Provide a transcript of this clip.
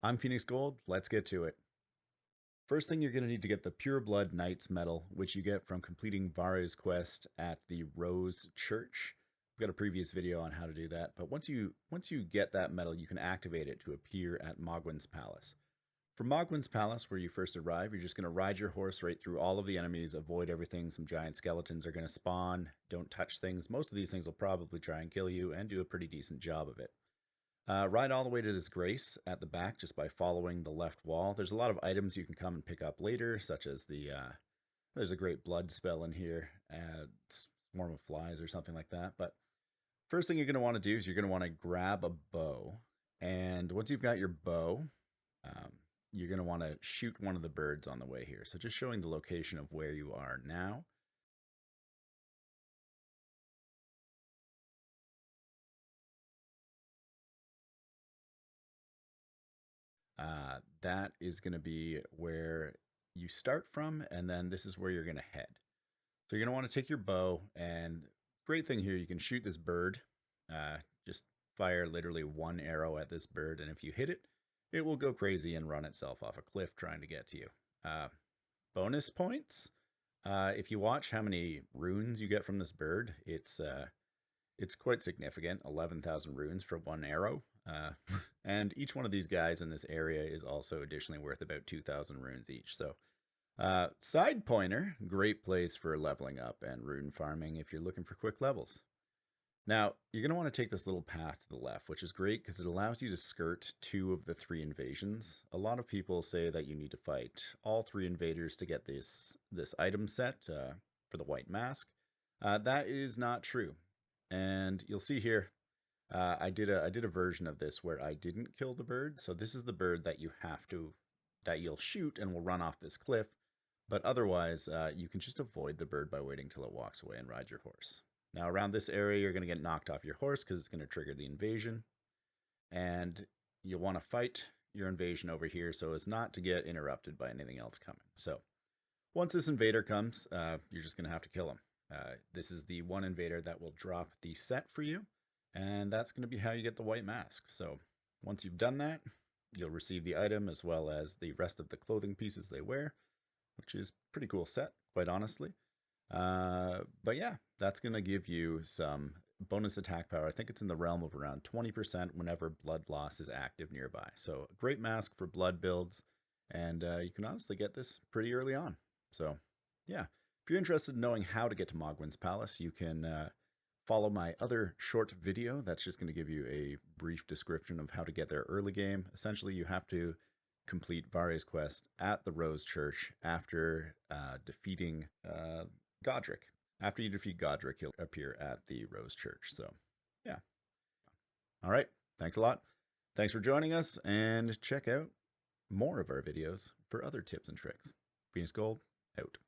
I'm Phoenix Gold, let's get to it. First thing, you're going to need to get the Pure Blood Knight's Medal, which you get from completing Varre's quest at the Rose Church. We've got a previous video on how to do that, but once you get that medal, you can activate it to appear at Mogwhyn's Palace. From Mogwhyn's Palace, where you first arrive, you're just going to ride your horse right through all of the enemies, avoid everything. Some giant skeletons are going to spawn, don't touch things. Most of these things will probably try and kill you and do a pretty decent job of it. Ride all the way to this grace at the back just by following the left wall. There's a lot of items you can come and pick up later, such as there's a great blood spell in here, swarm of flies or something like that. But first thing you're going to want to do is you're going to want to grab a bow. And once you've got your bow, you're going to want to shoot one of the birds on the way here. So just showing the location of where you are now. That is going to be where you start from, and then this is where you're going to head. So you're going to want to take your bow, and great thing here, you can shoot this bird. Just fire literally one arrow at this bird, and if you hit it, it will go crazy and run itself off a cliff trying to get to you. Bonus points. If you watch how many runes you get from this bird, it's quite significant, 11,000 runes for one arrow. And each one of these guys in this area is also additionally worth about 2,000 runes each. So side pointer, great place for leveling up and rune farming if you're looking for quick levels. Now, you're going to want to take this little path to the left, which is great because it allows you to skirt 2 of the 3 invasions. A lot of people say that you need to fight all 3 invaders to get this item set for the white mask. That is not true. And you'll see here, I did a version of this where I didn't kill the bird. So this is the bird that you'll shoot and will run off this cliff. But otherwise, you can just avoid the bird by waiting till it walks away and ride your horse. Now around this area, you're going to get knocked off your horse because it's going to trigger the invasion. And you'll want to fight your invasion over here so as not to get interrupted by anything else coming. So once this invader comes, you're just going to have to kill him. This is the one invader that will drop the set for you, and that's going to be how you get the white mask. So once you've done that, you'll receive the item as well as the rest of the clothing pieces they wear, which is pretty cool set, quite honestly. But yeah, that's going to give you some bonus attack power. I think it's in the realm of around 20% whenever blood loss is active nearby. So a great mask for blood builds, and you can honestly get this pretty early on. So yeah. If you're interested in knowing how to get to Mogwhyn's Palace, you can follow my other short video. That's just going to give you a brief description of how to get there early game. Essentially, you have to complete Varre's quest at the Rose Church after defeating Godric. After you defeat Godric, he'll appear at the Rose Church. So, yeah. All right. Thanks a lot. Thanks for joining us, and check out more of our videos for other tips and tricks. Phoenix Gold, out.